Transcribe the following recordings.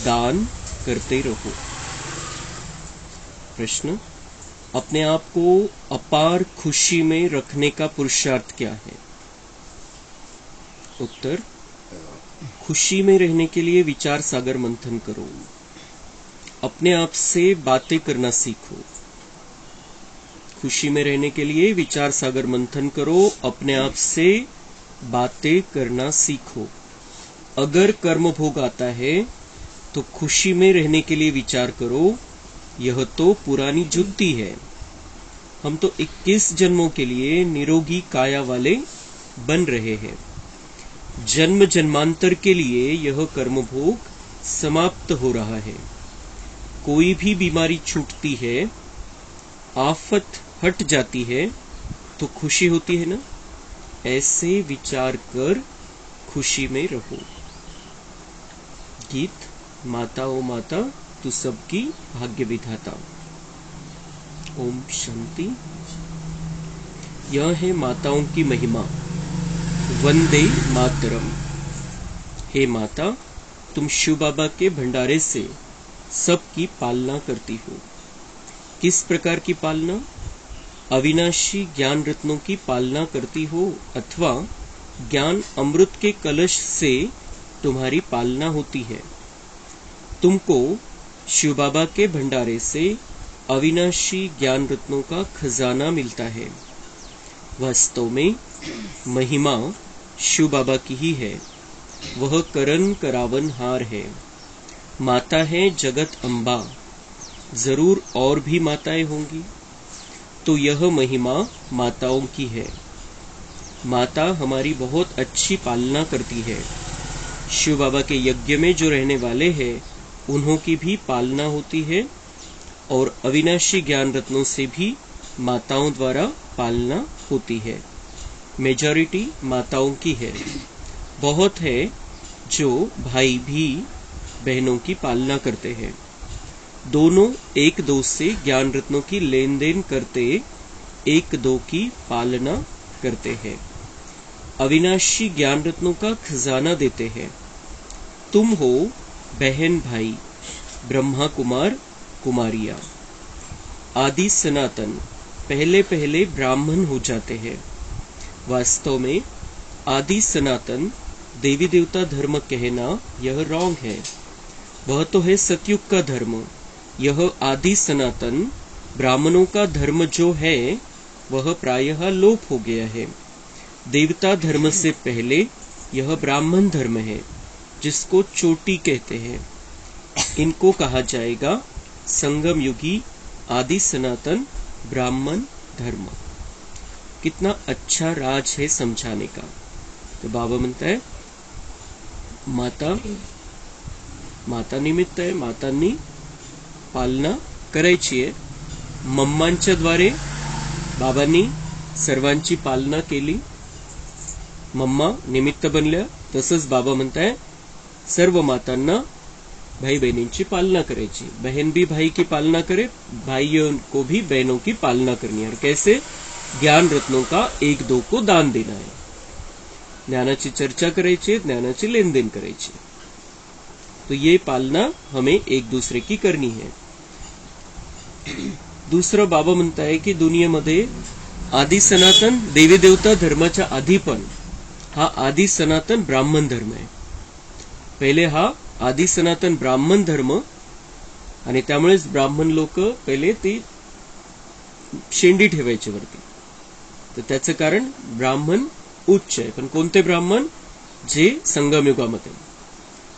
दान करते रहो। प्रश्न, अपने आप को अपार खुशी में रखने का पुरुषार्थ क्या है? उत्तर, खुशी में रहने के लिए विचार सागर मंथन करो, अपने आप से बातें करना सीखो। खुशी में रहने के लिए विचार सागर मंथन करो, अपने आप से बातें करना सीखो। अगर कर्म भोग आता है तो खुशी में रहने के लिए विचार करो, यह तो पुरानी जुत्ती है। हम तो 21 जन्मों के लिए निरोगी काया वाले बन रहे हैं। जन्म जन्मांतर के लिए यह कर्म भोग समाप्त हो रहा है। कोई भी बीमारी छूटती है, आफत हट जाती है तो खुशी होती है ना? ऐसे विचार कर खुशी में रहो। गीत, माता ओ माता तू सबकी भाग्य विधाता। ओम शांति। यह है माताओं की महिमा। वंदे मातरम। हे माता, तुम शिव बाबा के भंडारे से सबकी पालना करती हो। किस प्रकार की पालना? अविनाशी ज्ञान रत्नों की पालना करती हो अथवा ज्ञान अमृत के कलश से तुम्हारी पालना होती है। तुमको शिव बाबा के भंडारे से अविनाशी ज्ञान रत्नों का खजाना मिलता है। वास्तव में महिमा शिव बाबा की ही है। वह करन करावन हार है। माता है जगत अम्बा। जरूर और भी माताएं होंगी, तो यह महिमा माताओं की है। माता हमारी बहुत अच्छी पालना करती है। शिव बाबा के यज्ञ में जो रहने वाले हैं उन्हों की भी पालना होती है और अविनाशी ज्ञान रत्नों से भी माताओं द्वारा पालना होती है। मेजॉरिटी माताओं की है। बहुत है जो भाई भी बहनों की पालना करते हैं। दोनों एक दो से ज्ञान रत्नों की लेन देन करते एक दो की पालना करते हैं। अविनाशी ज्ञान रत्नों का खजाना देते हैं। तुम हो बहन भाई, ब्रह्मा कुमार कुमारियां। आदि सनातन पहले पहले ब्राह्मण हो जाते हैं। वास्तव में आदि सनातन देवी देवता धर्म कहना यह रॉन्ग है। वह तो है सतयुग का धर्म। यह आदि सनातन ब्राह्मणों का धर्म जो है वह प्रायः लोप हो गया है। देवता धर्म से पहले यह ब्राह्मण धर्म है, जिसको चोटी कहते हैं। इनको कहा जाएगा संगम युगी आदि सनातन ब्राह्मण धर्म। कितना अच्छा राज है समझाने का। तो बाबा म्हणता है माता निमित्त आहे, मातांनी पालना करायची आहे। मम्मांच्या द्वारे बाबांनी सर्वांची पालना केली। मम्मा निमित्त बनल्या। तसंच बाबा म्हणताय सर्व मातांना भाई बहनों पालना करायची। बहन भी भाई की पालना करे, भाइयों को भी बहनों की पालना करनी है। और कैसे? ज्ञान रत्नों का एक दो को दान देना है। ज्ञानाची चर्चा करायची, ज्ञानाची लेन देन करायची। तो ये पालना हमें एक दूसरे की करनी है। दुसरं बाबा म्हणताय की दुनियेमध्ये आदि सनातन देवी देवता धर्माच्या आधी पण हा आदि सनातन ब्राह्मण धर्म आहे। पहिले हा आदि सनातन ब्राह्मण धर्म, आणि त्यामुळेच ब्राह्मण लोक पहिले ती शेंडी ठेवायचे वरती। तर त्याचं कारण ब्राह्मण उच्च है। पण कोणते ब्राह्मण? जे संगम युगामध्ये।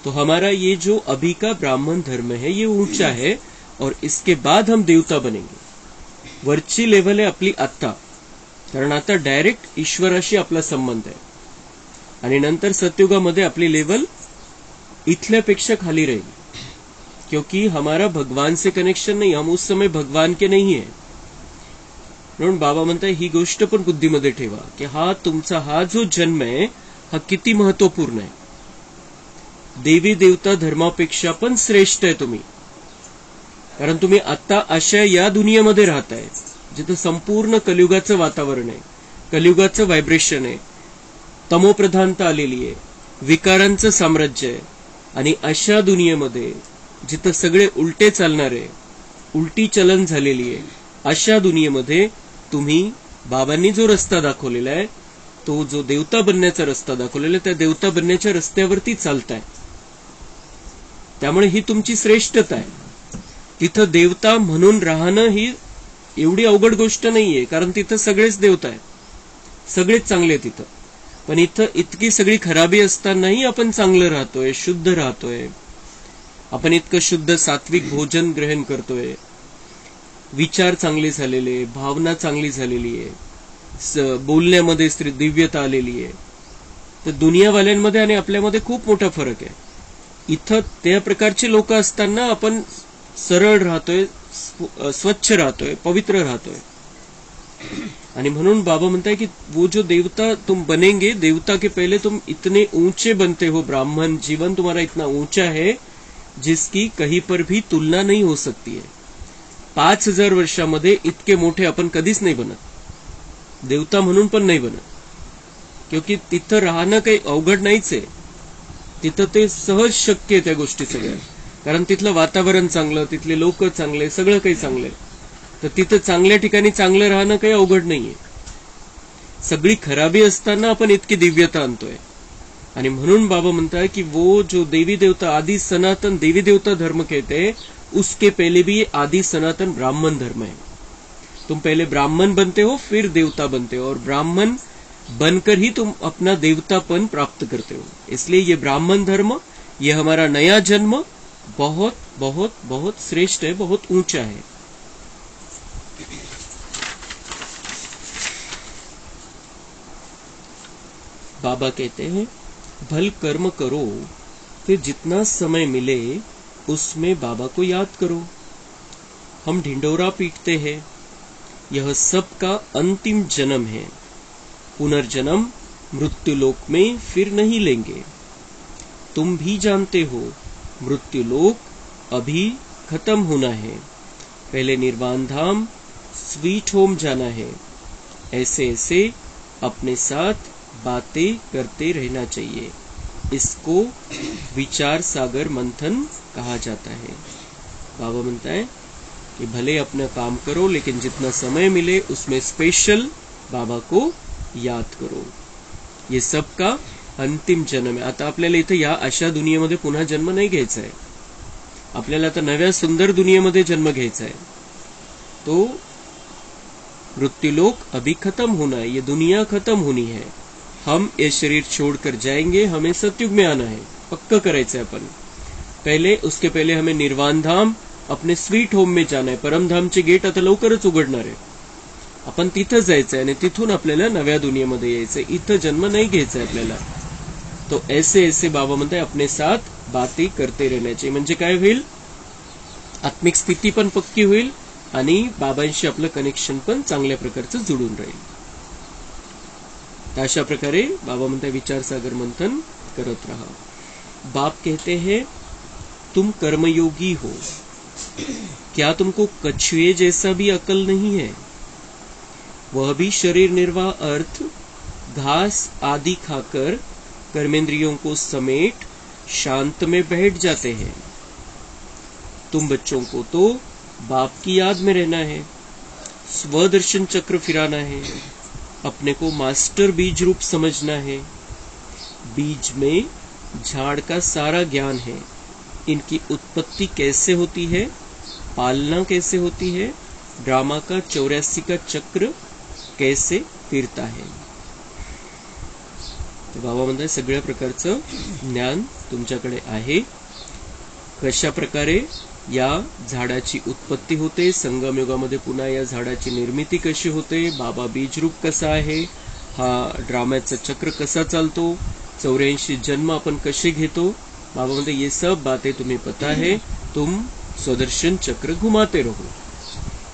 तो हमारा ये जो अभी का ब्राह्मण धर्म है ये ऊंचा है और इसके बाद हम देवता बनेंगे। वरची लेवल आहे आपली आत्ता, कारण आता डायरेक्ट ईश्वराशी आपला संबंध आहे। आणि नंतर सतयुगामध्ये आपली लेवल इथल्यापेक्षा खाली रहेगी, क्योंकि हमारा भगवान से कनेक्शन नहीं, हम उस समय भगवान के नहीं है। म्हणून बाबा म्हणताय ही गोष्ट पण बुद्धीमध्ये ठेवा की तुमचा हा जो जन्म आहे हा किती महत्वपूर्ण आहे। देवी देवता धर्मापेक्षा पण श्रेष्ठ आहे तुम्ही, कारण तुम्ही आता अशा या दुनियेमध्ये राहताय जिथे संपूर्ण कलियुगाचं वातावरण आहे, कलियुगाचं व्हायब्रेशन आहे, तमोप्रधानता आलेली आहे, विकारांचं साम्राज्य आहे। आणि अशा दुनियेमध्ये जिथं सगळे उलटे चालणारे, उलटी चलन झालेली आहे, अशा दुनियेमध्ये तुम्ही बाबांनी जो रस्ता दाखवलेला आहे, तो जो देवता बनण्याचा रस्ता दाखवलेला आहे, त्या देवता बनण्याच्या रस्त्यावरती चालताय. त्यामुळे ही तुमची श्रेष्ठता आहे. तिथं देवता म्हणून राहणं ही एवढी अवघड गोष्ट नाहीये, कारण तिथं सगळेच देवता आहेत, सगळेच चांगले तिथं. पण इथं इतकी सगळी खराबी असतानाही आपण चांगलं राहतोय, शुद्ध राहतोय. आपण इतकं शुद्ध सात्विक भोजन ग्रहण करतोय, विचार चांगले झालेले, भावना चांगली झालेली आहे, बोलण्यामध्ये दिव्यता आलेली आहे. तर दुनियावाल्यांमध्ये आणि आपल्यामध्ये खूप मोठा फरक आहे. इथं त्या प्रकारचे लोक असताना आपण सरळ राहतोय, स्वच्छ राहतोय, पवित्र राहतोय. आणि म्हणून बाबा म्हणताय की वो जो देवता तुम बनेंगे, देवता के पहले तुम इतने ऊंचे बनते हो ब्राह्मण. जीवन तुम्हारा इतना ऊंचा है जिसकी कहीं पर भी तुलना नहीं हो सकती है. 5000 वर्षामध्ये इतके मोठे आपण कधीच नाही बनत, देवता म्हणून पण नाही बनत. क्योंकि तिथं राहणं काही अवघड नाहीच आहे. तिथं ते सहज शक्य आहे त्या गोष्टी सगळ्या, कारण तिथलं वातावरण चांगलं, तिथले लोक चांगले, सगळं काही चांगलंय. तर तिथं चांगल्या ठिकाणी चांगलं राहणं काही अवघड नाहीये. सगळी खराबी असताना आपण इतकी दिव्यता आणतोय. आणि म्हणून बाबा म्हणताय की वो जो देवी देवता आदि सनातन देवी देवता धर्म कहते हैं, उसके पहले भी ये आदि सनातन ब्राह्मण धर्म है. तुम पहले ब्राह्मण बनते हो, फिर देवता बनते हो, और ब्राह्मण बनकर ही तुम अपना देवतापन प्राप्त करते हो. इसलिए ये ब्राह्मण धर्म, ये हमारा नया जन्म बहुत बहुत बहुत श्रेष्ठ है, बहुत ऊंचा है. बाबा कहते हैं भल कर्म करो, फिर जितना समय मिले उसमें बाबा को याद करो. हम ढिंडोरा पीटते हैं, यह सबका अंतिम जन्म है. पुनर्जन्म मृत्युलोक में फिर नहीं लेंगे. तुम भी जानते हो मृत्युलोक अभी खत्म होना है. पहले निर्वाण धाम स्वीट होम जाना है. ऐसे ऐसे अपने साथ बातें करते रहना चाहिए. इसको विचार सागर मंथन कहा जाता है. बाबा म्हणता है कि भले अपना काम करो, लेकिन जितना समय मिले उसमें स्पेशल बाबा को याद करो. ये सबका अंतिम जन्म आहे. आता आपल्याला इथं या अशा दुनियेमध्ये पुन्हा जन्म नाही घ्यायचा आहे. आपल्याला आता नव्या सुंदर दुनियेमध्ये जन्म घ्यायचा आहे. तो मृत्युलोक अभी खत्म होना है, ये दुनिया खत्म होनी है. हम ये शरीर छोड़कर जाएंगे, हमें सतयुग में आना है, पक्का करायचं आहे आपण. पहले उसके पहले हमें निर्वाण धाम, अपने स्वीट होम में जाना है. परमधामचे गेट आता लवकरच उघडणार आहे. आपण तिथं जायचंय आणि तिथून आपल्याला नव्या दुनियेमध्ये यायचंय. इथं जन्म नाही घ्यायचा आपल्याला. तो ऐसे ऐसे बाबा म्हणताय अपने साथ बातें करते रहण्याची. म्हणजे काय होईल, आत्मिक स्थिती पण पक्की होईल आणि बाबांशी आपलं कनेक्शन पण चांगल्या प्रकारचं जुळून राहील. अशा प्रकारे बाबा म्हणताय विचार सागर मंथन करत रहा. बाप कहते हैं तुम कर्मयोगी हो, क्या तुमको कछुए जैसा भी अकल नहीं है? वह भी शरीर निर्वाह अर्थ घास आदि खाकर कर्मेंद्रियों को समेट शांत में बैठ जाते हैं. तुम बच्चों को तो बाप की याद में रहना है, स्वदर्शन चक्र फिराना है, अपने को मास्टर बीज रूप समझना है. बीज में झाड़ का सारा ज्ञान है. इनकी उत्पत्ति कैसे होती है, पालना कैसे होती है, ड्रामा का 84 का चक्र कैसे फिरता है. बाबा म्हणतात सगळ्या प्रकारचं ज्ञान तुमच्याकडे आहे. कशा प्रकारे या झाडाची उत्पत्ती होते, संगम युगामध्ये पुन्हा या झाडाची निर्मिती कशी होते, बाबा बीज रूप कसा आहे, हा ड्रामाचा चक्र कसा चालतो, 84 जन्म आपण कसे घेतो. बाबा म्हणते ये सब बातें तुम्हें पता है, तुम स्वदर्शन चक्र घुमाते रहो.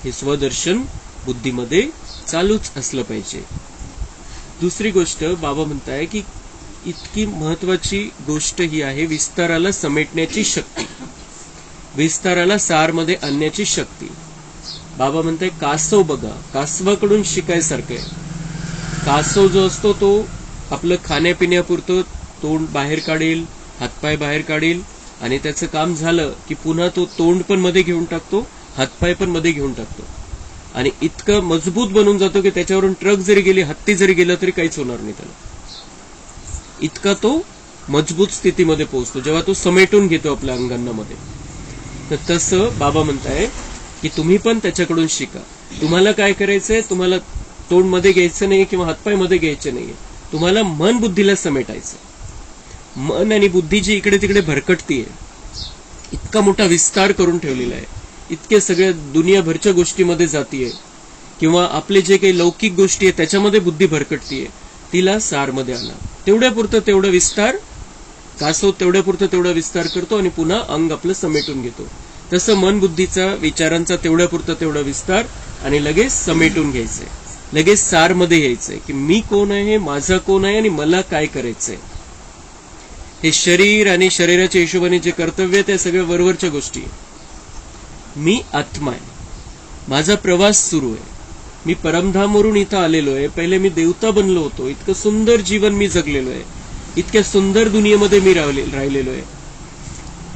हे स्वदर्शन बुद्धीमध्ये चालूच असलं पाहिजे. दुसरी गोष्ट बाबा म्हणताय की इतकी महत्वाची गोष्ट ही आहे विस्ताराला समेटण्याची शक्ती, विस्ताराला सारमध्ये आणण्याची शक्ती. बाबा म्हणताय कासव बघा, कासवाकडून शिकायसारखं आहे. कासव जो असतो तो आपलं खाण्यापिण्यापुरतं तोंड बाहेर काढेल, हातपाय बाहेर काढेल आणि त्याचं काम झालं की पुन्हा तो तोंड पण मध्ये घेऊन टाकतो, हातपाय पण मध्ये घेऊन टाकतो आणि इतकं मजबूत बनून जातो की त्याच्यावरून ट्रक जरी गेली, हत्ती जरी गेला तरी काहीच होणार नाही त्याला. इतका तो मजबूत स्थितीमध्ये पोहोचतो जेव्हा तो समेटून घेतो आपल्या अंगांमध्ये. तर तसं बाबा म्हणताय की तुम्ही पण त्याच्याकडून शिका. तुम्हाला काय करायचंय, तुम्हाला तोंड मध्ये घ्यायचं नाही किंवा हातपाय मध्ये घ्यायचे नाहीये, तुम्हाला मन बुद्धीला समेटायचं. मन आणि बुद्धी जी इकडे तिकडे भरकटतीये, इतका मोठा विस्तार करून ठेवलेला आहे, इतके सगळ्या दुनियाभरच्या गोष्टीमध्ये जातीये किंवा आपले जे काही लौकिक गोष्टी आहेत त्याच्यामध्ये बुद्धी भरकटतीये, तिला सारमध्ये आणा. तेवढ्यापुरतं तेवढा विस्तार, कासव तेवढ्यापुरतं तेवढा विस्तार करतो आणि पुन्हा अंग आपलं समेटून घेतो. तसं मन बुद्धीचा, विचारांचा तेवढ्यापुरतं तेवढा विस्तार आणि लगेच समेटून घ्यायचंय, लगेच सारमध्ये यायचंय की मी कोण आहे, माझा कोण आहे आणि मला काय करायचंय. हे शरीर आणि शरीराच्या हिशोबाने जे कर्तव्य आहे त्या सगळ्या वरवरच्या गोष्टी. मी आत्मा आहे, माझा प्रवास सुरू आहे, मी परमधामवरून इथं आलेलो आहे, पहिले मी देवता बनलो होतो, इतकं सुंदर जीवन मी जगलेलो आहे, इतक्या सुंदर दुनियेमध्ये मी राहिलेलो आहे,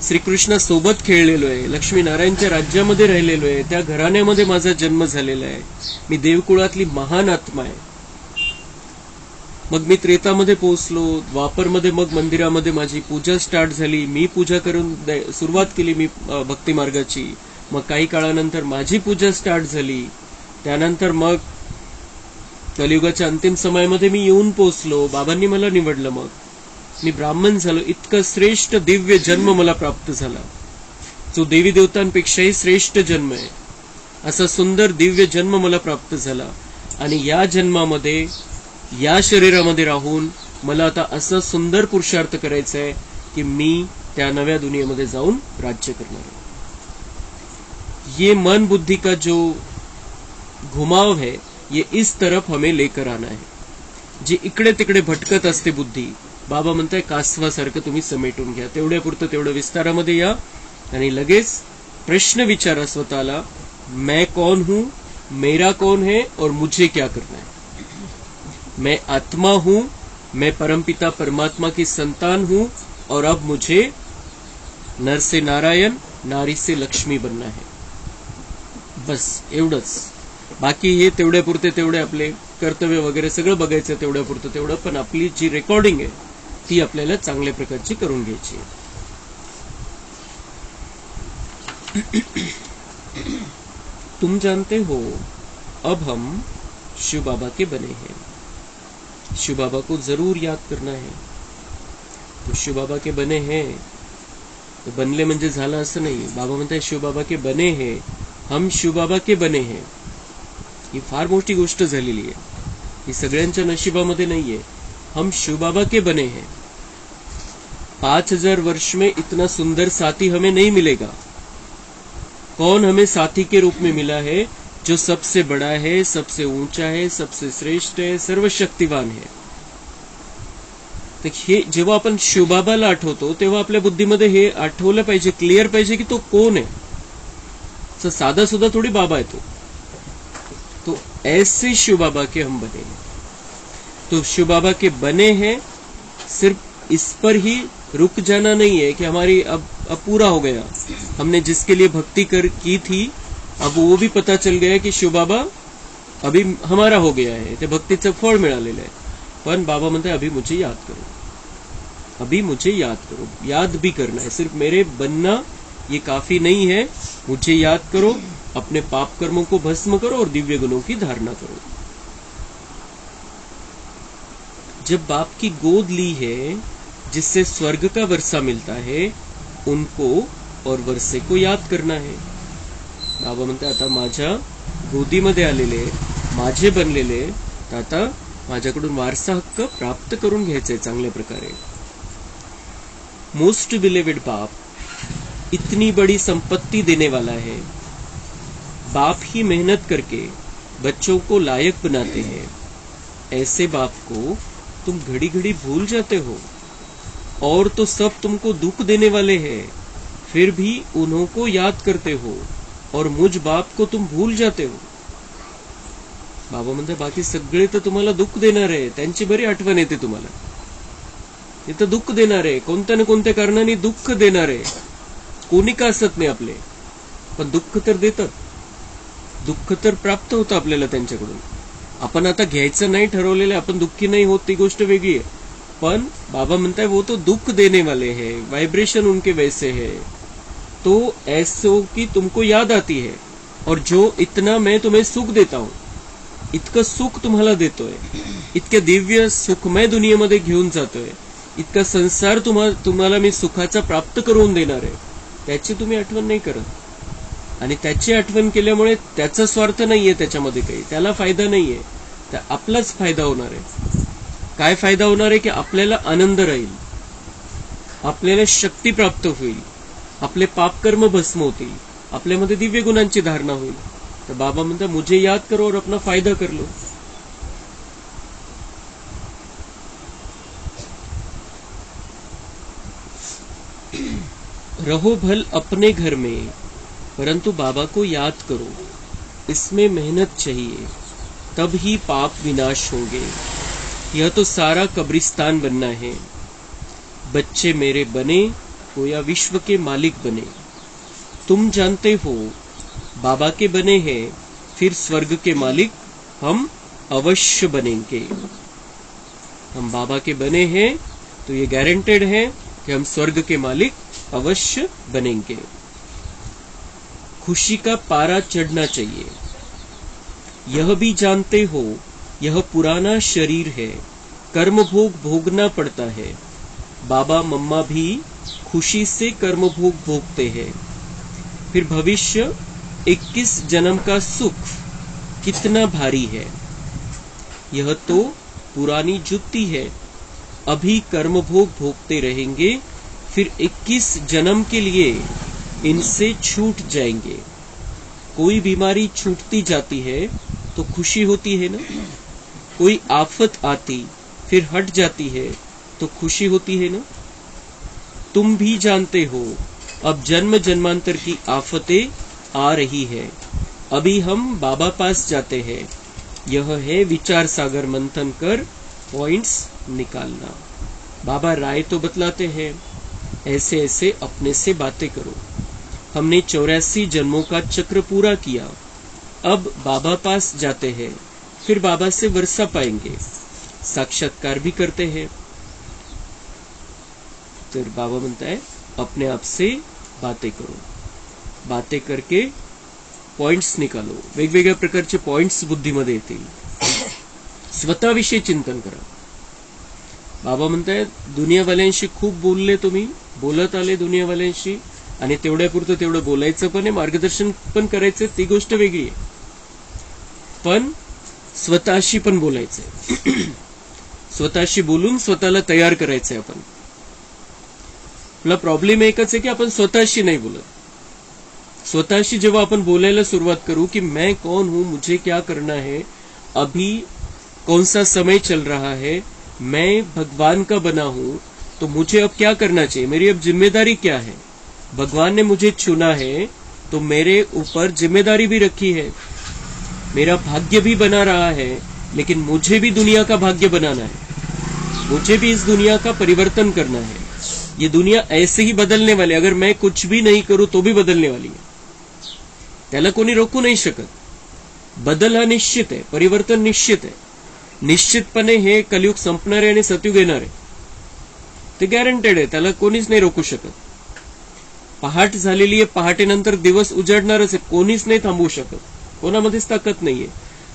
श्रीकृष्णासोबत खेळलेलो आहे, लक्ष्मीनारायणच्या राज्यामध्ये राहिलेलो आहे, त्या घराण्यामध्ये माझा जन्म झालेला आहे, मी देवकुळातली महान आत्मा आहे. मग मी त्रेतामध्ये पोहोचलो, द्वापरमध्ये मग मंदिरामध्ये माझी पूजा स्टार्ट झाली, मी पूजा करून सुरुवात केली मी भक्ती मार्गाची. मग काही काळानंतर माझी पूजा स्टार्ट झाली, त्यानंतर मग कलियुगाच्या अंतिम समयामध्ये मी येऊन पोहोचलो, बाबांनी मला निवडलं, मग मी ब्राह्मण झालो. इतकं श्रेष्ठ दिव्य जन्म मला प्राप्त झाला, जो देवी देवतांपेक्षाही श्रेष्ठ जन्म आहे. असा सुंदर दिव्य जन्म मला प्राप्त झाला आणि या जन्मामध्ये, या शरीरामध्ये राहून मला आता असा सुंदर पुरुषार्थ करायचा आहे की मी त्या नव्या दुनियेमध्ये जाऊन राज्य करणार आहे. ये मन बुद्धि का जो घुमाव है, ये इस तरफ हमें लेकर आना है. जी इकडे तिकडे भटकत असते बुद्धी, बाबा म्हणताय कासवासारखं तुम्ही समेटून घ्या. तेवढ्यापुरतं तेवढं विस्तारामध्ये या आणि लगेच प्रश्न विचारा स्वतःला, मैं कौन हूं, मेरा कौन है और मुझे क्या करना है. मैं आत्मा हूं, मैं परमपिता परमात्मा की संतान हूं और अब मुझे नर से नारायण, नारी से लक्ष्मी बनना है. बस एवढंच. बाकी हे तेवढ्यापुरते तेवढे आपले कर्तव्य वगैरे सगळं बघायचं तेवढ्यापुरतं तेवढं, पण आपली जी रेकॉर्डिंग आहे ती आपल्याला चांगल्या प्रकारची करून घ्यायची आहे. तुम जानते हो अब हम शिव बाबा के बने हैं. शिव बाबा को जरूर याद करना है. तो शिव बाबा के बने हैं, तो बनले म्हणजे झालं असं नाही. बाबा म्हणतात शिव बाबा के बने हैं, हम शिव बाबा के बने हैं. ही फार मोठी गोष्ट झालेली आहे, ही सगळ्यांच्या नशिबामध्ये नाहीये. हम शिव बाबा के बने हैं. 5000 वर्ष में इतना सुंदर साथी हमें नहीं मिलेगा. कौन हमें साथी के रूप में मिला है, जो सबसे बड़ा है, सबसे ऊंचा है, सबसे श्रेष्ठ है, सर्वशक्तिवान है. तर हे जेव्हा आपण शिवबाबाला आठवतो तेव्हा आपल्या बुद्धीमध्ये हे आठवलं पाहिजे, क्लिअर पाहिजे की तो कोण आहे. साधा सुद्धा थोड़ी बाबा है तो ऐसे शिव बाबा के हम बने हैं. तो शिव बाबा के बने हैं, सिर्फ इस पर ही रुक जाना नहीं है कि हमारी अब पूरा हो गया, हमने जिसके लिए भक्ति की थी अब वो भी पता चल गया कि शिव बाबा अभी हमारा हो गया है, ते भक्तीचं फळ मिळालेलं आहे. पण बाबा म्हणते अभी मुझे याद करो, अभी मुझे याद करो. याद भी करना है, सिर्फ मेरे बनना ये काफी नहीं है, मुझे याद करो, अपने पाप कर्मों को भस्म करो और दिव्य गुणों की धारणा करो. जब बाप की गोद ली है जिससे स्वर्ग का वर्षा मिलता है, उनको और वर्षे को याद करना है. बाबा म्हणते आता माझ्या गोदीमध्ये आलेले, माझे बनलेले, तर आता माझ्याकडून वारसा हक्क प्राप्त करून घ्यायचंय चांगल्या प्रकारे. मोस्ट बिलेवेड बाप इतनी बड़ी संपत्ति देने वाला है. बाप ही मेहनत करके बच्चों को लायक बनाते हैं. ऐसे बाप को तुम घड़ी घड़ी भूल जाते हो, और तो सब तुमको दुख देने वाले हैं, फिर भी उन्हों को याद करते हो और मुझ बाप को तुम भूल जाते हो. बाबा म्हणते बाकी सगळे तर तुम्हाला दुःख देणार आहे, त्यांची बरी आठवण येते तुम्हाला, इथं दुःख देणार आहे, कोणत्या ना कोणत्या कारणाने दुःख देणार आहे. कोणी का असत नाही आपले, पण दुःख तर देतात, दुःख तर प्राप्त होतं आपल्याला त्यांच्याकडून. आपण आता घ्यायचं नाही ठरवलेलं, आपण दुःखी नाही होत ती गोष्ट वेगळी आहे. पण बाबा म्हणताय वो तो दुख देने वाले हैं, वाइब्रेशन उनके वैसे है, तो ऐसे हो कि तुमको याद आती है. और जो इतना मैं तुम्हें सुख देता हूं, इतकं सुख तुम्हाला देतोय, इतके दिव्य सुख मैं दुनियेमध्ये घेऊन जातोय, इतका संसार तुम्हाला मी सुखाचा प्राप्त करून देणार आहे, त्याची तुम्ही आठवण नाही करत. आणि त्याची आठवण केल्यामुळे त्याचा स्वार्थ नाहीये त्याच्यामध्ये काही, त्याला फायदा नाहीये, तर आपलाच फायदा होणार आहे. काय फायदा होणार आहे की आपल्याला आनंद राहील, आपल्याला शक्ती प्राप्त होईल, आपले पापकर्म भस्म होतील, आपल्यामध्ये दिव्य गुणांची धारणा होईल. तर बाबा म्हणतात मुझे याद करो और अपना फायदा कर लो. रहो भल अपने घर में, परंतु बाबा को याद करो, इसमें मेहनत चाहिए, तब ही पाप विनाश होंगे. यह तो सारा कब्रिस्तान बनना है. बच्चे मेरे बने हो या विश्व के मालिक बने, तुम जानते हो बाबा के बने हैं, फिर स्वर्ग के मालिक हम अवश्य बनेंगे. हम बाबा के बने हैं तो ये गारंटेड है कि हम स्वर्ग के मालिक अवश्य बनेंगे. खुशी का पारा चढ़ना चाहिए. यह भी जानते हो यह पुराना शरीर है, कर्म भोग भोगना पड़ता है. बाबा मम्मा भी खुशी से कर्म भोग भोगते हैं. फिर भविष्य 21 जन्म का सुख कितना भारी है. यह तो पुरानी जुत्ती है, अभी कर्म भोग भोगते रहेंगे, फिर 21 जन्म के लिए इनसे छूट जाएंगे. कोई बीमारी छूटती जाती है तो खुशी होती है ना. कोई आफत आती फिर हट जाती है तो खुशी होती है ना. तुम भी जानते हो अब जन्म जन्मांतर की आफतें आ रही है. अभी हम बाबा पास जाते हैं. यह है विचार सागर मंथन कर पॉइंट्स निकालना. बाबा राय तो बतलाते हैं, ऐसे ऐसे अपने से बातें करो. हमने 84 जन्मों का चक्र पूरा किया, अब बाबा पास जाते हैं, फिर बाबा से वर्षा पाएंगे. साक्षात्कार भी करते हैं. तो बाबा म्हणता है अपने आप से बातें करो, बातें करके पॉइंट्स निकालो. वेगवेगळ्या प्रकारचे पॉइंट्स बुद्धीमध्ये येतील. स्वतःविषयी चिंतन करा. बाबा म्हणताय दुनियावाल्यांशी खूप बोलले, तुम्ही बोलत आले दुनियावाल्यांशी, आणि तेवढ्यापुरतं तेवढं बोलायचं पण आहे, मार्गदर्शन पण करायचं, ती गोष्ट वेगळी आहे. पण स्वतःशी पण बोलायचंय. स्वतःशी बोलून स्वतःला तयार करायचंय आपण. आपला प्रॉब्लेम एकच आहे की आपण स्वतःशी नाही बोलत. स्वतःशी जेव्हा आपण बोलायला सुरुवात करू कि मैं कौन हूं, मुझे क्या करना है, अभी कौन सा समय चल रहा है, मैं भगवान का बना हूं, तो मुझे अब क्या करना चाहिए, मेरी अब जिम्मेदारी क्या है. भगवान ने मुझे चुना है तो मेरे ऊपर जिम्मेदारी भी रखी है. मेरा भाग्य भी बना रहा है, लेकिन मुझे भी दुनिया का भाग्य बनाना है. मुझे भी इस दुनिया का परिवर्तन करना है. ये दुनिया ऐसे ही बदलने वाली, अगर मैं कुछ भी नहीं करूं तो भी बदलने वाली है. त्याला कोणी रोखू नाही शकत. बदल हा निश्चित आहे, परिवर्तन निश्चित आहे. निश्चितपणे हे कलियुग संपणार आहे आणि सतयुग येणार आहे, ते गॅरंटेड आहे. त्याला कोणीच नाही रोखू शकत. पहाट झालेली आहे, पहाटेनंतर दिवस उजाडणारच आहे, कोणीच नाही थांबवू शकत. कोणामध्येच ताकद नाहीये.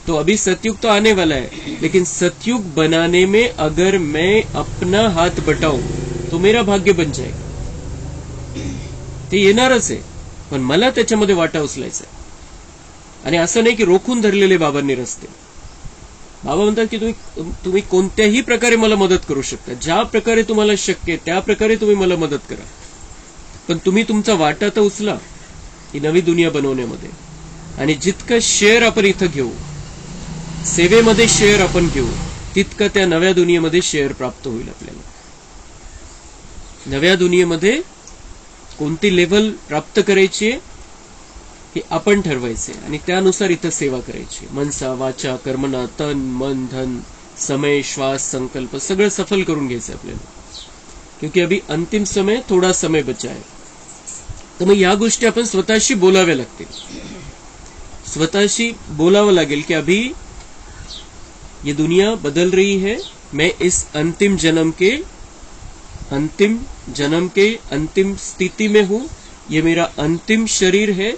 तो अभी सतयुग तो आने वाला है, लेकिन सतयुग बनाने में अगर मैं अपना हाथ बटाऊं तो मेरा भाग्य बन जाएगा. ते येणारच आहे, पण मला त्याच्यामध्ये वाटा उचलायचा आहे. आणि असं नाही की रोखून धरलेले बाबांनी रस्ते. बाबा म्हणतात की तुम्ही कोणत्याही प्रकारे मला मदत करू शकता, ज्या प्रकारे तुम्हाला शक्य आहे त्या प्रकारे तुम्ही मला मदत करा, पण तुम्ही तुमचा वाटा तर उचला ही नवी दुनिया बनवण्यामध्ये. आणि जितकं शेअर आपण इथं घेऊ, सेवेमध्ये शेअर आपण घेऊ, तितकं त्या नव्या दुनियेमध्ये शेअर प्राप्त होईल आपल्याला. नव्या दुनियेमध्ये कोणती लेव्हल प्राप्त करायची हे आपण ठरवायचे आणि त्यानुसार इथं सेवा करायची. मनसा वाचा कर्मना तन मन धन समय श्वास संकल्प सगळं सफल करून घ्यायचं आपल्याला. क्योंकि अभी अंतिम समय, थोडा समय बचा आहे. तर मग या गोष्टी आपण स्वतःशी बोलाव्या लागतील. स्वतःशी बोलावं लागेल की अभी ये दुनिया बदल रही है, मैं इस अंतिम जन्म के अंतिम स्थिति में हूं, ये मेरा अंतिम शरीर है.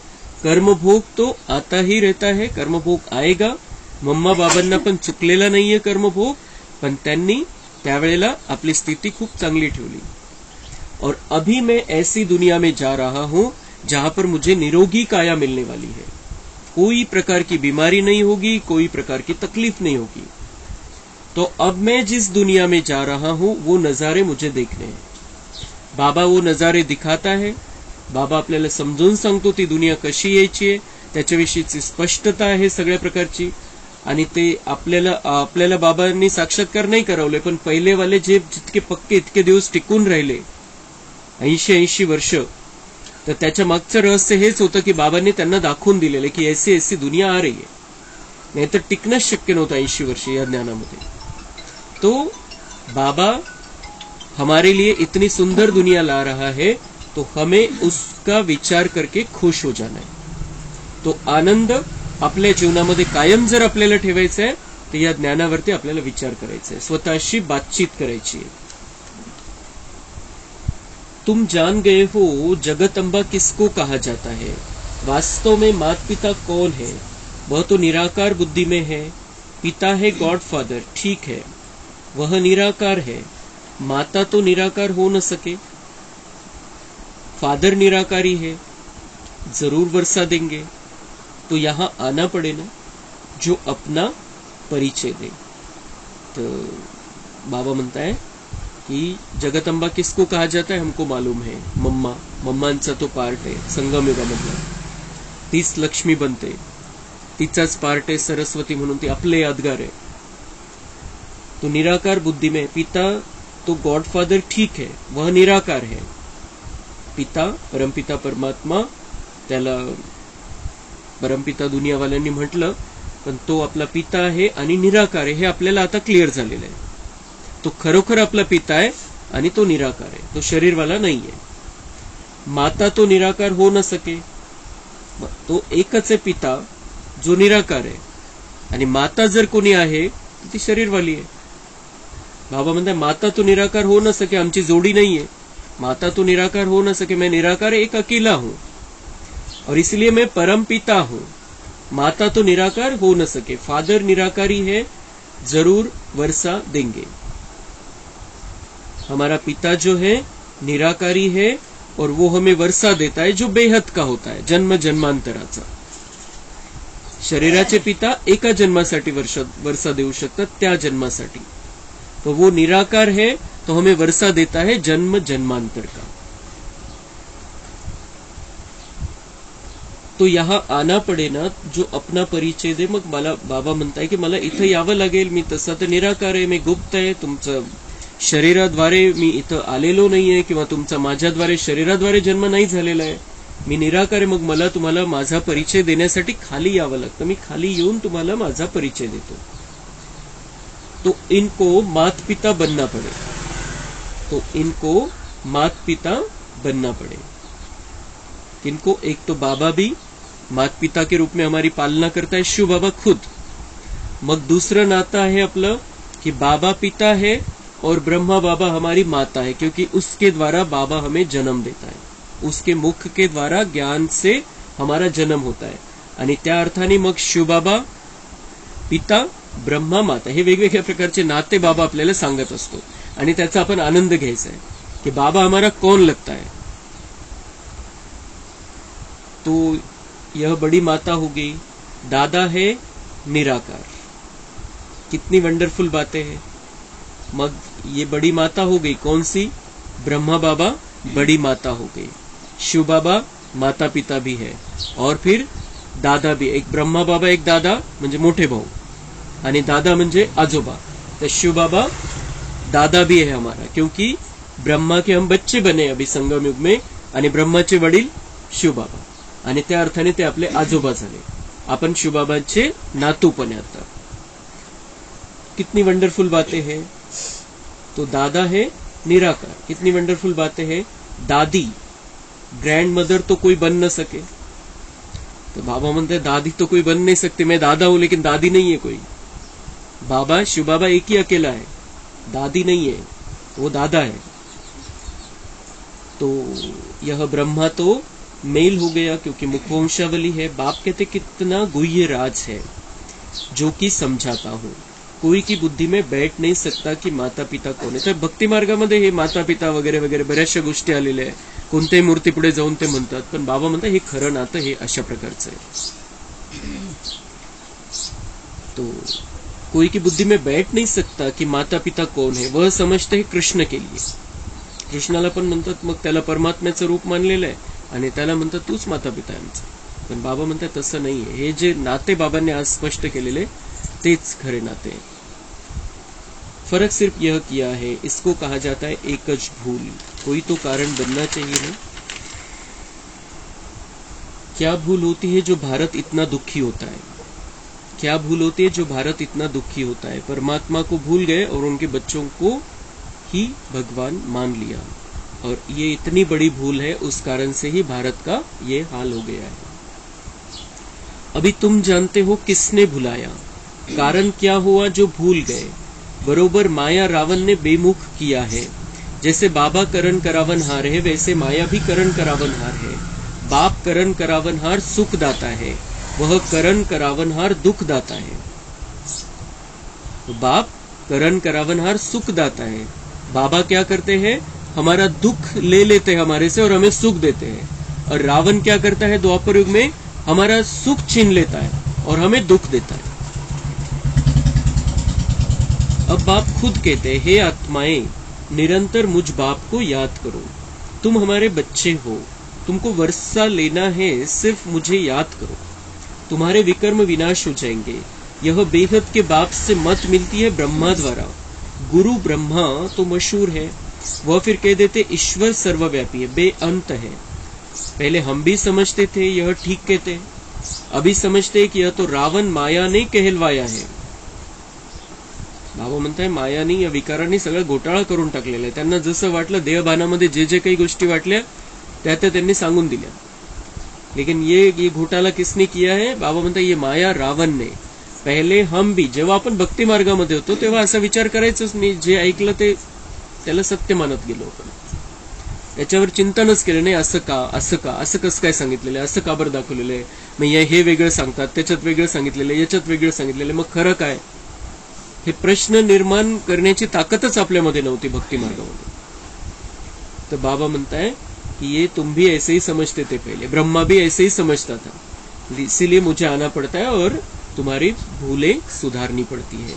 कर्मभोग तो आता ही रहता है, कर्मभोग आएगा. मम्मा बाबांना पण चुकलेला नाहीये कर्मभोग, पण त्यांनी त्यावेळेला आपली स्थिती खूप चांगली ठेवली. और अभी मैं ऐसी दुनिया में जा रहा हूं जहां पर मुझे निरोगी काया मिलने वाली है. कोई प्रकार की बीमारी नहीं होगी, कोई प्रकार की तकलीफ नहीं होगी. तो अब मैं जिस दुनिया में जा रहा हूं वो नजारे मुझे देखने हैं. बाबा वो नजारे दिखाता है. बाबा आपल्याला समजून सांगतो ती दुनिया कशी यायची आहे, त्याच्याविषयीची स्पष्टता आहे सगळ्या प्रकारची. आणि ते आपल्याला बाबांनी साक्षात्कार नाही करवले, पण पहिलेवाले जे जितके पक्के इतके दिवस टिकून राहिले 80 वर्ष, तर त्याच्या मागचं रहस्य हेच होतं की बाबांनी त्यांना दाखवून दिलेलं की ऐसी दुनिया आ रही है. नाहीतर टिकणंच शक्य नव्हतं 80 वर्ष या ज्ञानामध्ये. तो बाबा हमारे लिए इतनी सुंदर दुनिया ला रहा है, तो हमें उसका विचार करके खुश हो जाना है. तो आनंद आपल्या जीवनामध्ये कायम जर आपल्याला ठेवायचा आहे, तर या ज्ञानावरती आपल्याला विचार करायचा आहे, स्वतःशी बातचीत करायची आहे. तुम जान गए हो जगदम्बा किसको कहा जाता है. वास्तव में माता पिता कौन है? वह तो निराकार बुद्धि में है. पिता है गॉड फादर, ठीक है, वह निराकार है. माता तो निराकार हो न सके. फादर निराकारी है, जरूर वर्षा देंगे. तो यहां आना पड़े ना, जो अपना परिचय दे. तो बाबा म्हणता है कि जगदम्बा किसको कहा जाता है, हमको मालूम है. मम्मांचा तो पार्ट आहे संगमयुगामधला. तीच लक्ष्मी बनते, तिचाच पार्ट आहे सरस्वती म्हणून, ती आपले यादगार आहे. तो निराकार बुद्धि में. पिता तो गॉडफादर, ठीक है, वह निराकार है. पिता परमपिता परमात्मा, त्याला परमपिता दुनियावाल्यांनी म्हटलं, पण तो आपला पिता आहे आणि निराकार आहे, हे आपल्याला आता क्लिअर झालेलं आहे. तो खरोखर आपला पिता आहे आणि तो निराकार आहे, तो शरीरवाला नाहीये. माता तो निराकार हो न सके. तो एकच आहे पिता जो निराकार आहे, आणि माता जर कोणी आहे ती शरीरवाली आहे. बाबा म्हणतात माता तो निराकार हो न सके, आमची जोडी नाहीये. माता तो निराकार हो न सके, मैं निराकार एक अकेला हूं, और इसलिए मैं परम पिता हूं. माता तो निराकार हो न सके, फादर निराकारी है, जरूर वर्षा देंगे. हमारा पिता जो है निराकारी है, और वो हमें वर्षा देता है जो बेहद का होता है, जन्म जन्मांतराचा. शरीराचे पिता एका जन्मासाठी वर्षा देऊ शकतात, त्या जन्मासाठी. तो वो निराकार है, तो हमें वर्षा देता है जन्म जन्मांतर का. तो यहां आना पडे ना, जो अपना परिचय दे. मग मला बाबा म्हणताय की मला इथं यावं लागेल, मी तसं तर निराकार आहे, मी गुप्त आहे, तुमचं शरीराद्वारे मी इथं आलेलो नाहीये, किंवा तुमचा माझ्याद्वारे शरीराद्वारे जन्म नाही झालेला आहे, मी निराकार आहे. मग मला तुम्हाला माझा परिचय देण्यासाठी खाली यावं लागतं. मी खाली येऊन तुम्हाला माझा परिचय देतो. तो इनको माता पिता बनना पड़े. तो इनको माता पिता बनना पड़े. किनको? एक तो बाबा भी माता पिता के रूप में हमारी पालना करता है, शिव बाबा खुद. मग दूसरं नातं आहे आपलं कि बाबा पिता है और ब्रह्मा बाबा हमारी माता है, क्योंकि उसके द्वारा बाबा हमें जन्म देता है. उसके मुख के द्वारा ज्ञान से हमारा जन्म होता है. आणि त्या अर्थाने मग शिवबाबा पिता, ब्रह्मा, माता, हे वेगवेगळ्या प्रकारचे नाते बाबा आपल्याला सांगत असतो, आणि त्याचा आपण आनंद घ्यायचा आहे कि बाबा हमारा कौन लगता है. तो यह बड़ी माता हो गई. दादा है निराकार. कितनी वंडरफुल बातें हैं. मग ये बड़ी माता हो गई, कौन सी? ब्रह्मा बाबा बड़ी माता हो गई. शिव बाबा माता पिता भी है, और फिर दादा भी. एक ब्रह्मा बाबा, एक दादा म्हणजे मोठे भाऊ, आणि दादा म्हणजे आजोबा. तो शिव बाबा दादा भी है हमारा, क्योंकि ब्रह्मा के हम बच्चे बने अभी संगम युग में, आणि ब्रह्माचे वडील शिव बाबा, आणि त्या अर्थाने ते आपले आजोबा झाले. आपण शिवबाबांचे नातू पण आता. कितनी वंडरफुल बातें हैं. तो दादा है निराकार। कितनी वंडरफुल बातें हैं। दादी, ग्रैंड मदर तो कोई बन न सके, तो बाबा म्हणते दादी तो कोई बन नहीं सकती, मैं दादा हूं लेकिन दादी नहीं है कोई। बाबा, शिव बाबा एक ही अकेला है, दादी नहीं है, वो दादा है। तो यह ब्रह्मा तो मेल हो गया क्योंकि मुखवंशावली है। बाप कहते कितना गुह्य राज है जो कि समझाता हूं, कोई की बुद्धी में बैठ नाही सकता की माता पिता कोण आहे। तर भक्ती मार्गामध्ये हे माता पिता वगैरे वगैरे बऱ्याचशा गोष्टी आलेल्या आहे, कोणत्याही मूर्ती पुढे जाऊन ते म्हणतात, पण बाबा म्हणतात हे खरं नातं हे अशा प्रकारचं आहे। तो कोई की बुद्धि में बैठ नहीं सकता कि माता पिता कौन है, वह समजते हैं कृष्ण के लिए। कृष्णाला पण म्हणतात, मग त्याला परमात्म्याचं रूप मानलेलं आहे आणि त्याला म्हणतात तूच माता पिता आहे आमचा। पण बाबा म्हणतात तसं नाहीये, हे जे नाते बाबांनी आज स्पष्ट केलेले तेच खरे नाते हैं। फर्क सिर्फ यह किया है, इसको कहा जाता है एकच भूल। कोई तो कारण बनना चाहिए ना। क्या भूल होती है जो भारत इतना दुखी होता है? क्या भूल होती है जो भारत इतना दुखी होता है? परमात्मा को भूल गए और उनके बच्चों को ही भगवान मान लिया, और ये इतनी बड़ी भूल है, उस कारण से ही भारत का ये हाल हो गया है। अभी तुम जानते हो किसने भुलाया, कारण क्या हुआ जो भूल गए। बरोबर माया रावण ने बेमुख किया है। जैसे बाबा करण करावनहार है, वैसे माया भी करण करावनहार है। बाप करण करावनहार सुख दाता है, वह करण करावनहार दुख दाता है। तो बाप करण करावनहार सुख दाता है, बाबा क्या करते हैं, हमारा दुख ले लेते हैं हमारे से और हमें सुख देते हैं। और रावण क्या करता है द्वापर युग में, हमारा सुख छीन लेता है और हमें दुख देता है। अब बाप खुद कहते हैं, हे आत्माएं, निरंतर मुझ बाप को याद करो। तुम हमारे बच्चे हो, तुमको वर्षा लेना है, सिर्फ मुझे याद करो, तुम्हारे विकर्म विनाश हो जाएंगे। यह बेहद के बाप से मत मिलती है ब्रह्मा द्वारा। गुरु ब्रह्मा तो मशहूर है, वह फिर कह देते ईश्वर सर्वव्यापी है, बेअंत है। पहले हम भी समझते थे यह ठीक कहते, अभी समझते कि यह तो रावण माया ने कहलवाया है। बाबा म्हणताय मायानी या विकारांनी सगळं घोटाळा करून टाकलेला आहे। त्यांना जसं वाटलं देहभानामध्ये जे जे काही गोष्टी वाटल्या त्या त्यांनी सांगून दिल्या, लेकिन ये घोटाला किसने किया है? बाबा म्हणतात ये माया रावण ने। पहिले हम भी जेव्हा आपण भक्ती मार्गामध्ये होतो तेव्हा असा विचार करायचंच नाही, जे ऐकलं ते त्याला सत्य मानत गेलो आपण, त्याच्यावर चिंतनच केलं नाही। असं का, असं का, असं कसं काय सांगितलेलं आहे, असं का बरं दाखवलेलं आहे, मग हे वेगळं सांगतात, त्याच्यात वेगळं सांगितलेलं आहे, याच्यात वेगळं सांगितलेलं आहे, मग खरं काय? हे प्रश्न निर्माण करण्याची ताकदच आपल्यामध्ये नव्हती भक्ती मार्गामध्ये। तर बाबा म्हणताय कि ये तुम भी ऐसे ही समझते थे पहले, ब्रह्मा भी ऐसे ही समझता था, इसीलिए मुझे आना पड़ता है और तुम्हारी भूलें सुधारनी पड़ती है।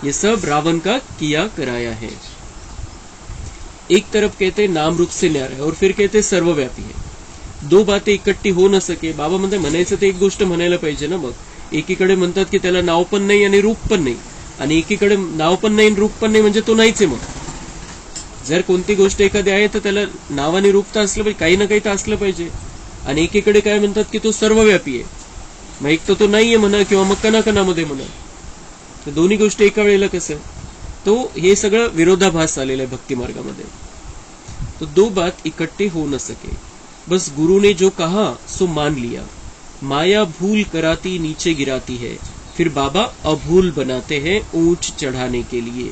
ये सब रावण का किया कराया है। एक तरफ कहते नाम रूप से न्यारा है और फिर कहते सर्वव्यापी है। दो बातें इकट्ठी हो न सके। बाबा म्हणतात म्हणायचं तर एक गोष्ट म्हणायला पाहिजे ना। मग एकीकडे म्हणतात की त्याला नाव पण नाही आणि रूप पण नाही, आणि एकीकडे नाव पण नाही आणि रूप पण नाही, म्हणजे तो नाहीच आहे। मग जर कोणती गोष्ट एखादी आहे तर त्याला नाव आणि रूप तर असलं पाहिजे, काही ना काही तर असलं पाहिजे। आणि एकीकडे काय म्हणतात की तो सर्वव्यापी आहे, मग एक तर तो नाहीये म्हणा किंवा मग कणाकणामध्ये म्हणा, तर दोन्ही गोष्टी एका वेळेला कसं? तो हे सगळं विरोधाभास आलेलं आहे भक्ती मार्गामध्ये। तो दो बात इकट्ठे हो न सके, बस गुरु ने जो कहा सो मान लिया। माया भूल कराती नीचे गिराती है, फिर बाबा अभूल बनाते हैं ऊंच चढ़ाने के लिए।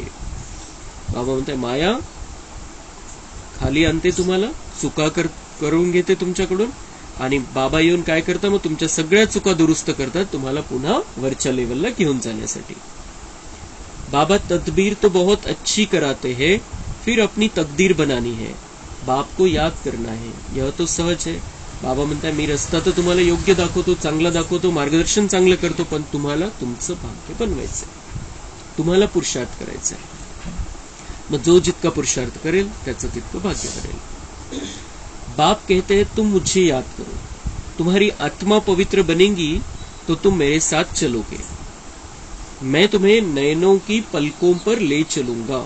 बाबा म्हणते माया खाली आणते तुम्हाला, चुका करून घेते तुमच्याकडून, आणि बाबा येऊन काय करतात, मग तुमच्या सगळ्या चुका दुरुस्त करतात तुम्हाला पुन्हा वरच्या लेवलला घेऊन जाण्यासाठी। बाबा तदबीर तो बहुत अच्छी कराते हैं, फिर अपनी तकदीर बनानी है। बाप को याद करना है, यह तो सहज है। बाबा म्हणताय मी रस्ता तर तुम्हाला योग्य दाखवतो, चांगला दाखवतो, मार्गदर्शन चांगलं करतो, पण तुम्हाला तुमचं भाग्य बनवायचंय, तुम्हाला पुरुषार्थ करायचा आहे। मग जो जितका पुरुषार्थ करेल त्याचं तितकं भाग्य करेल। बाप कहते हैं तुम मुझे याद करो, तुम्हारी आत्मा पवित्र बनेगी तो तुम मेरे साथ चलोगे, मैं तुम्हें नयनों की पलकों पर ले चलूंगा।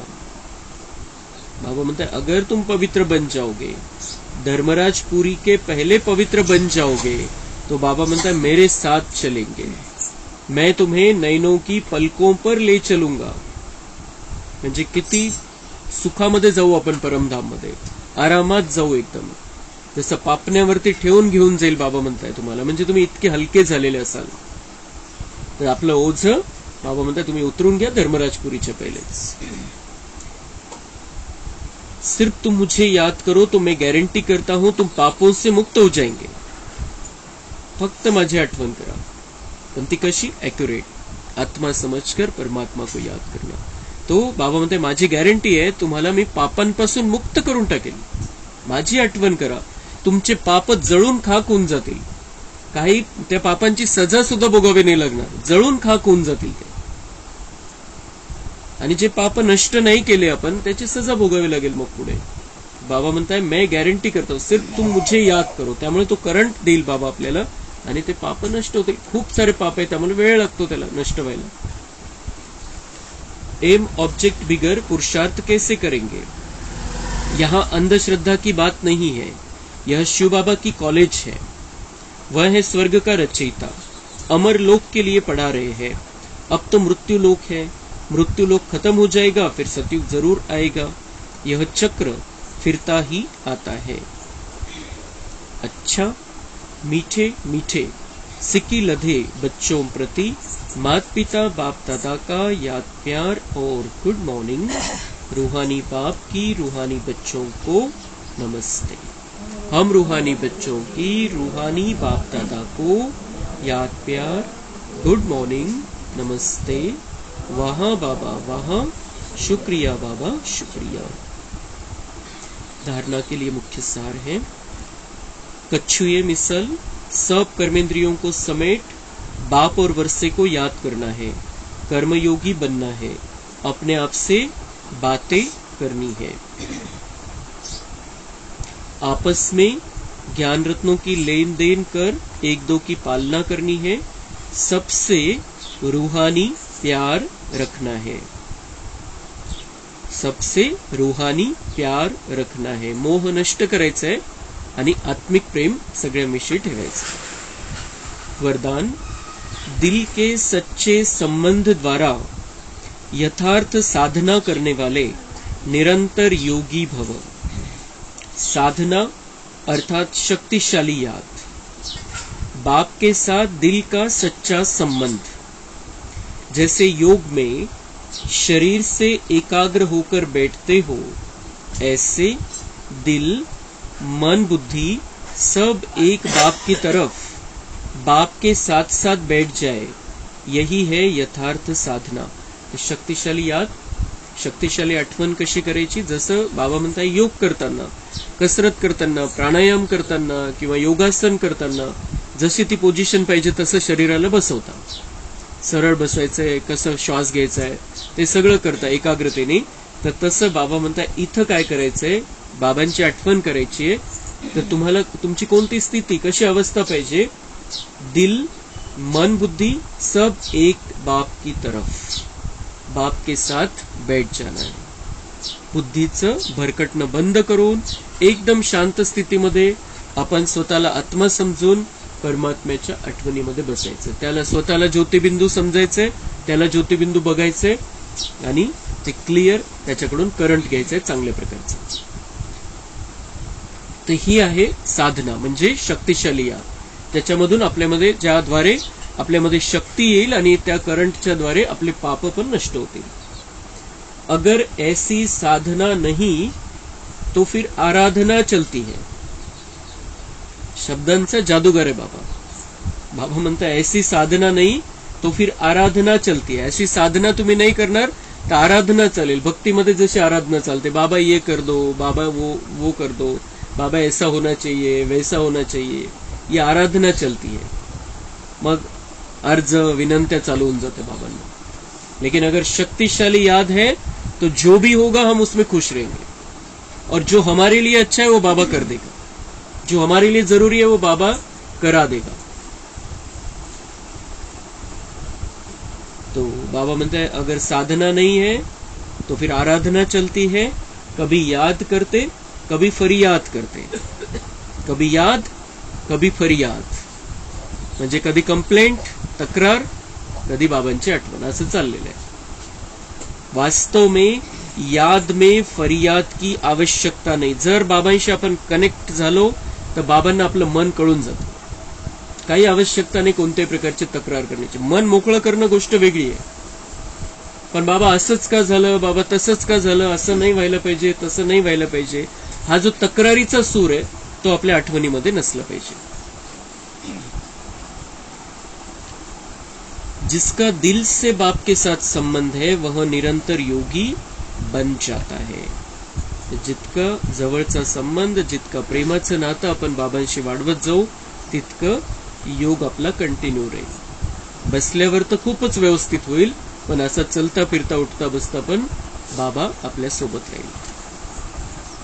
बाबा म्हणते अगर तुम पवित्र बन जाओगे, धर्मराज पुरी के पहले पवित्र बन जाओगे, तो बाबा म्हणता मेरे साथ चलेंगे, मैं तुम्हें नयनों की पलकों पर ले चलूंगा। म्हणजे किती सुखामध्ये जाऊ आपण, परमधाम मध्ये आरामात जाऊ एकदम. जसं पापण्यावरती ठेवून घेऊन जाईल बाबा म्हणताय तुम्हाला, म्हणजे तुम्ही इतके हलके झालेले असाल. तर आपलं ओझं बाबा म्हणताय तुम्ही उतरून घ्या धर्मराजपुरीच्या पहिलेच. सिर्फ तुम मुझे याद करो तो मैं गारंटी करता हूं तुम पापों से मुक्त हो जाएंगे. फक्त माझी आठवण करा. पण ती कशी? ॲक्युरेट, आत्मा समजकर परमात्मा को याद करना. तो बाबा म्हणते माझी गॅरंटी आहे तुम्हाला मी पापांपासून मुक्त करून टाकेल. माझी आठवण करा, तुमचे पाप जळून खाक होऊन जातील. काही त्या पापांची सजा सुद्धा भोगावी नाही लागणार, जळून खाक होऊन जातील ते. आणि जे पाप नष्ट नाही केले आपण त्याची सजा भोगावी लागेल मग पुढे. बाबा म्हणताय मैं गॅरंटी करतो, सिर्फ तुम मुझे याद करो. त्यामुळे तो करंट देईल बाबा आपल्याला आणि ते पाप नष्ट होतील. खूप सारे पाप आहे त्यामुळे वेळ लागतो त्याला नष्ट व्हायला. एम ऑब्जेक्ट बिगर पुरुषार्थ कैसे करेंगे? यहाँ अंधश्रद्धा की बात नहीं है, यह शिव बाबा की कॉलेज है. वह है स्वर्ग का रचयिता, अमर लोक के लिए पढ़ा रहे हैं. अब तो मृत्यु लोक है, मृत्यु लोक खत्म हो जाएगा फिर सतयुग जरूर आएगा. यह चक्र फिरता ही आता है. अच्छा मीठे मीठे सिक्की लधे बच्चों प्रति मात पिता बाप दादा का याद प्यार और गुड मॉर्निंग. रूहानी बाप की रूहानी बच्चों को नमस्ते. हम रूहानी बच्चों की रूहानी बाप दादा को याद प्यार, गुड मॉर्निंग, नमस्ते. वहाँ बाबा वहाँ, शुक्रिया बाबा शुक्रिया. धारणा के लिए मुख्य सार है. कच्छुए मिसल, सब कर्मेंद्रियों को समेट बाप और वर्षे को याद करना है. कर्मयोगी बनना है, अपने आप से बातें करनी है. आपस में ज्ञान रत्नों की लेन देन कर एक दो की पालना करनी है. सबसे रूहानी प्यार रखना है. सबसे रूहानी प्यार रखना है. मोह नष्ट करायचा आहे आणि आत्मिक प्रेम सगळ्यांविषयी ठेवायचं. वरदान. दिल के सच्चे संबंध द्वारा यथार्थ साधना करने वाले निरंतर योगी भव. साधना अर्थात शक्तिशाली याद. बाप के साथ दिल का सच्चा संबंध. जैसे योग में शरीर से एकाग्र होकर बैठते हो, ऐसे दिल मन बुद्धि सब एक बाप की तरफ, बाप के साथ साथ बैठ जाए. यही है यथार्थ साधना. शक्तिशाली याद, शक्तिशाली आठवण कशी करायची? जसं बाबा म्हणतात योग करताना, कसरत करताना, प्राणायाम करताना किंवा योगासन करताना जशी ती पोझिशन पाहिजे तसं शरीराला बसवता. सरळ बसवायचंय, कसं श्वास घ्यायचाय ते सगळं करता एकाग्रतेने. तर तसं बाबा म्हणतात इथं काय करायचंय, बाबांची आठवण करायची आहे. तर तुम्हाला तुमची कोणती स्थिती, कशी अवस्था पाहिजे? दिल मन बुद्धि सब एक बाप की तरफ, बाप के साथ बैठ जाना है. बुद्धीचं भरकटणं बंद करून एकदम शांत स्थितीमध्ये आपण स्वतःला आत्मा समजून परमात्म्याच्या आठवणीमध्ये बसायचं. त्याला स्वतःला ज्योतिबिंदू समजायचंय, त्याला ज्योतिबिंदू बघायचंय आणि ते क्लिअर त्याच्याकडून करंट घ्यायचंय चांगल्या प्रकारचं. तर ही आहे साधना, म्हणजे शक्तिशाली याद. त्याच्यामधून आपल्यामध्ये ज्याद्वारे आपल्यामध्ये शक्ती येईल आणि त्या करंटच्या द्वारे आपले पाप पण नष्ट होतील. अगर ऐसी साधना नहीं तो फिर आराधना चलती है. शब्दांचा जादूगर आहे बाबा. बाबा म्हणता ऐसी साधना नहीं तो फिर आराधना चलती है. ऐसी साधना तुम्ही नाही करणार तर आराधना चालेल. भक्तीमध्ये जशी आराधना चालते, बाबा ये कर दो, बाबा वो कर दो, बाबा ऐसा होना चाहिए, वैसा होना चाहिए, ये आराधना चलती है. मग अर्ज विनंत्या चालू होऊन जाते बाबांना. लेकिन अगर शक्तिशाली याद है तो जो भी होगा हम उसमें खुश रहेंगे, और जो हमारे लिए अच्छा है वो बाबा कर देगा, जो हमारे लिए जरूरी है वो बाबा करा देगा. तो बाबा म्हणते हैं अगर साधना नहीं है तो फिर आराधना चलती है. कभी याद करते, कभी फरियाद करते. कभी याद, कभी फरियाद. म्हणजे कधी कंप्लेंट, तक्रार, कधी बाबांची आठवण, असं चाललेलं आहे. वास्तव में याद में फरियाद की आवश्यकता नाही. जर बाबांशी आपण कनेक्ट झालो तर बाबांना आपलं मन कळून जातं. काही आवश्यकता नाही कोणत्याही प्रकारची तक्रार करण्याची. मन मोकळं करणं गोष्ट वेगळी आहे. पण बाबा असंच का झालं, बाबा तसंच का झालं, असं नाही व्हायला पाहिजे, तसं नाही व्हायला पाहिजे, हा जो तक्रारीचा सूर आहे तो आपल्या आठवणीमध्ये नसला पाहिजे. जिसका दिल से बाप के साथ संबंध है वह निरंतर योगी बन जाता है. जितकं जवळचा संबंध, जितका प्रेमाचं नातं आपण बाबांशी वाढवत जाऊ तितकं योग आपला कंटिन्यू राहील. बसल्यावर तर खूपच व्यवस्थित होईल, पण असा चलता फिरता उठता बसता पण बाबा आपल्या सोबत राहील.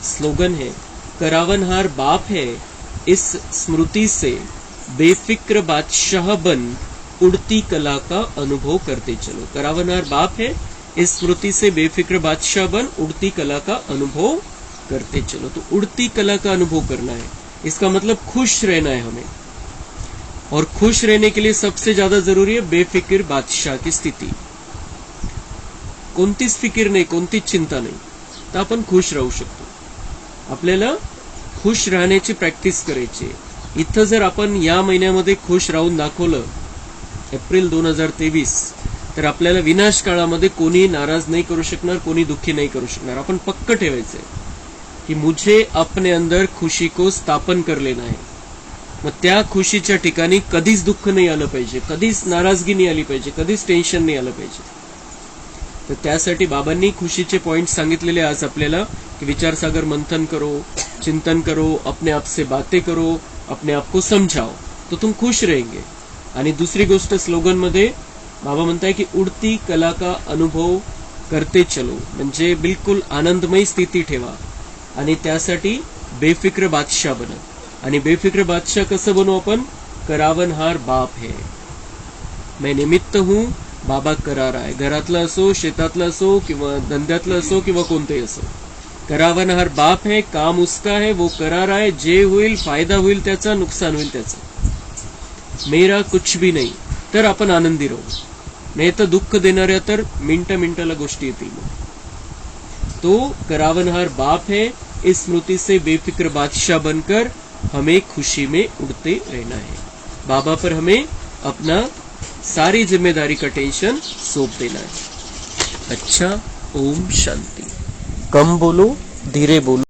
स्लोगन है, करावनहार बाप है, इस स्मृति से बेफिक्र बादशाह बन उड़ती कला का अनुभव करते चलो. करावनहार बाप है, इस स्मृति से बेफिक्र बादशाह बन उड़ती कला का अनुभव करते चलो. तो उड़ती कला का अनुभव करना है, इसका मतलब खुश रहना है हमें. और खुश रहने के लिए सबसे ज्यादा जरूरी है बेफिक्र बादशाह की स्थिती. कोणतीच फिकीर नाही, कोणतीच चिंता नाही, तर आपण खुश राहू शकतो. आपल्याला खुश राहण्याची प्रॅक्टिस करायची. इथं जर आपण या महिन्यामध्ये खुश राहून दाखवलं एप्रिल 2023, तर आपल्याला विनाश काळामध्ये कोणी नाराज नाही करू शकणार, कोणी दुःखी नाही करू शकणार. आपण पक्क ठेवायचंय की मुझे अपने अंदर खुशी को स्थापन कर लेना है. मग त्या खुशीच्या ठिकाणी कधीच दुःख नाही आलं पाहिजे, कधीच नाराजगी नाही आली पाहिजे, कधीच टेन्शन नाही आलं पाहिजे. तर त्यासाठी बाबांनी खुशीचे पॉइंट सांगितलेले आज आपल्याला की विचार सागर मंथन करो, चिंतन करो, अपने आप से बातें करो, अपने आप को समझाओ, तो तुम खुश रहेंगे. आणि दुसरी गोष्ट स्लोगन मध्ये बाबा म्हणताय की उडती कला का अनुभव करते चलो, म्हणजे बिलकुल आनंदमय स्थिती ठेवा. आणि त्यासाठी बेफिक्र बादशाह बना. आणि बेफिक्र बादशाह कसं बनू आपण? करावनहार बाप है, मैं निमित्त हूं, बाबा करा रहा है. घरातलं असो, शेतातलं असो, किंवा धंद्यातलं असो, किंवा कोणतेही असो, करावनहार बाप है, काम उसका है, वो करा रहा है. जे होईल फायदा होईल त्याचा, नुकसान होईल त्याचा, मेरा कुछ भी नाही. तर आपण आनंदी राहू. नाही तर दुःख देणाऱ्या तर मिनिटाला गोष्टी येतील. तो करावनहार बाप है, इस स्मृति से बेफिक्र बादशाह बनकर हमें खुशी में उड़ते रहना है. बाबा पर हमें अपना सारी जिम्मेदारी का टेंशन सौंप देना है. अच्छा, ओम शांति. कम बोलो, धीरे बोलो.